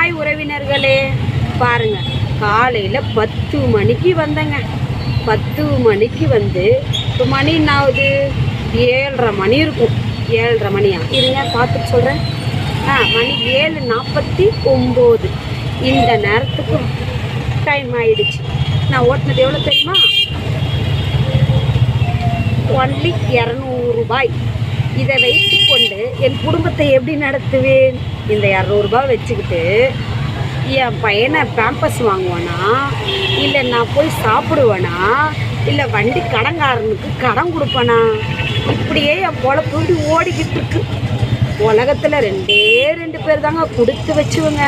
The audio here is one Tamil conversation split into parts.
ஹாய் உறவினர்களே, பாருங்க காலையில் 10 மணிக்கு வந்தேங்க. 10 மணிக்கு வந்து இப்போ மணி என்ன ஆகுது? 7:30 மணி இருக்கும். 7:30 மணியா? இருங்க பார்த்துட்டு சொல்கிறேன். மணி 7:49. இந்த நேரத்துக்கு டைம் ஆயிடுச்சு. நான் ஓட்டினது எவ்வளோ தெரியுமா? ஒன்லி 200 ரூபாய். இதை வைத்து கொண்டு என் குடும்பத்தை எப்படி நடத்துவேன்? இந்த 200 ரூபாய் வச்சுக்கிட்டு என் பையனை பேம்பஸ் வாங்குவானா, இல்லை நான் போய் சாப்பிடுவேனா, இல்லை வண்டி கடன்காரனுக்கு கடன் கொடுப்பேனா? இப்படியே என் பொழப்பு இப்படி ஓடிக்கிட்டு இருக்கு. உலகத்தில் 2 பேர் தாங்க கொடுத்து வச்சுவங்க.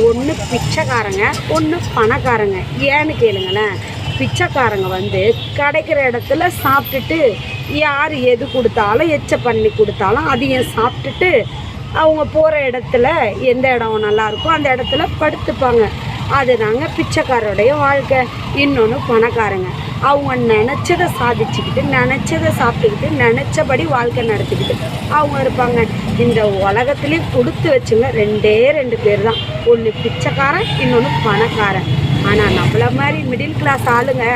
ஒன்று பிச்சைக்காரங்க, ஒன்று பணக்காரங்க. ஏன்னு கேளுங்களேன். பிச்சைக்காரங்க வந்து கிடைக்கிற இடத்துல சாப்பிட்டுட்டு யார் எது கொடுத்தாலும் எச்ச பண்ணி கொடுத்தாலும் அதையும் சாப்பிட்டுட்டு அவங்க போகிற இடத்துல எந்த இடம் நல்லா இருக்கோ அந்த இடத்துல படுத்துப்பாங்க. அதுதாங்க பிச்சைக்காரோடைய வாழ்க்கை. இன்னொன்று பணக்காரங்க, அவங்க நினச்சதை சாதிச்சுக்கிட்டு நினச்சதை சாப்பிட்டுக்கிட்டு நினச்சபடி வாழ்க்கை நடத்திக்கிட்டு அவங்க இருப்பாங்க. இந்த உலகத்துலேயும் கொடுத்து வச்சுங்க 2 பேர் தான். ஒன்று பிச்சைக்காரன், இன்னொன்று பணக்காரன். ஆனால் நம்மள மாதிரி மிடில் கிளாஸ் ஆளுங்க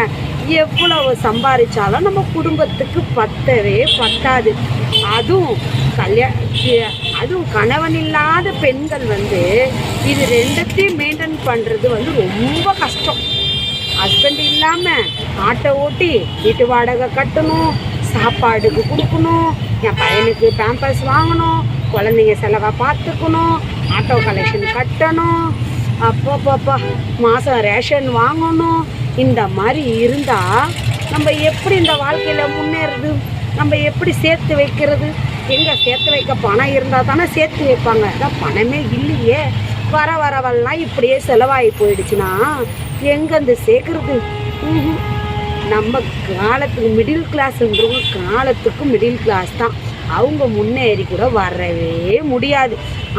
எவ்வளவு சம்பாதிச்சாலும் நம்ம குடும்பத்துக்கு பத்தாது. அதுவும் கணவன் இல்லாத பெண்கள் வந்து இது 2த்தையும் மெயின்டைன் பண்ணுறது வந்து ரொம்ப கஷ்டம். ஹஸ்பண்ட் இல்லாமல் ஆட்டோ ஓட்டி வீட்டு வாடகை கட்டணும், சாப்பாடுக்கு கொடுக்கணும், என் பையனுக்கு பேம்பர்ஸ் வாங்கணும், குழந்தைங்க செலவை பார்த்துக்கணும், ஆட்டோ கலெக்ஷன் கட்டணும், அப்பப்பப்பா மாதம் ரேஷன் வாங்கணும். இந்த மாதிரி இருந்தால் நம்ம எப்படி இந்த வாழ்க்கையில் முன்னேறது? நம்ம எப்படி சேர்த்து வைக்கிறது? எங்கே சேர்த்து வைக்க பணம் இருந்தால் தானே சேர்த்து வைப்பாங்க. அதான் பணமே இல்லையே. வரவெல்லாம் இப்படியே செலவாகி போயிடுச்சுன்னா எங்கேருந்து சேர்க்குறது? நம்ம காலத்துக்கு மிடில் கிளாஸுன்றவங்க காலத்துக்கு மிடில் கிளாஸ் தான். அவங்க முன்னேறி கூட வரவே முடியாது.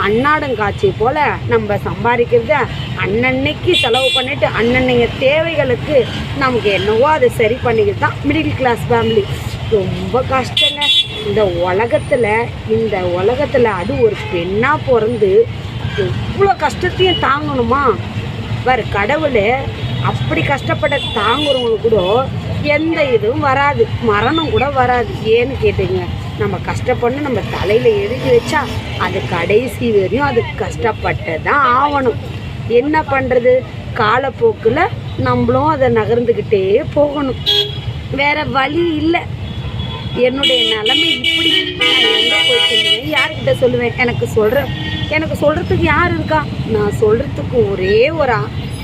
அன்னாடங்காட்சி போல் நம்ம சம்பாதிக்கிறத அன்னன்னைக்கு செலவு பண்ணிவிட்டு அன்னன்னைய தேவைகளுக்கு நமக்கு என்னவோ அதை சரி பண்ணிக்கிட்டு தான் மிடில் கிளாஸ் ஃபேமிலி. ரொம்ப கஷ்டங்க இந்த உலகத்தில். அது ஒரு பெண்ணாக பிறந்து எவ்வளோ கஷ்டத்தையும் தாங்கணுமா? வேறு கடவுள் அப்படி கஷ்டப்பட தாங்குறவங்களுக்கு கூட எந்த இதுவும் வராது, மரணம் கூட வராது. ஏன்னு கேட்டீங்க, நம்ம கஷ்டப்படணும் நம்ம தலையில் எழுதி வச்சா அது கடைசி வரையும் அது கஷ்டப்பட்டு தான் ஆகணும். என்ன பண்ணுறது? காலப்போக்கில் நம்மளும் அதை நகர்ந்துக்கிட்டே போகணும். வேறு வழி இல்லை. என்னுடைய நிலைமை இப்படி. நான் எங்கே போய் சொல்லுவேன்? யார்கிட்ட சொல்லுவேன்? எனக்கு சொல்கிறதுக்கு யார் இருக்கா? நான் சொல்கிறதுக்கு ஒரே ஒரு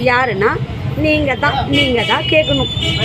யாருன்னா நீங்கள் தான் கேட்கணும்.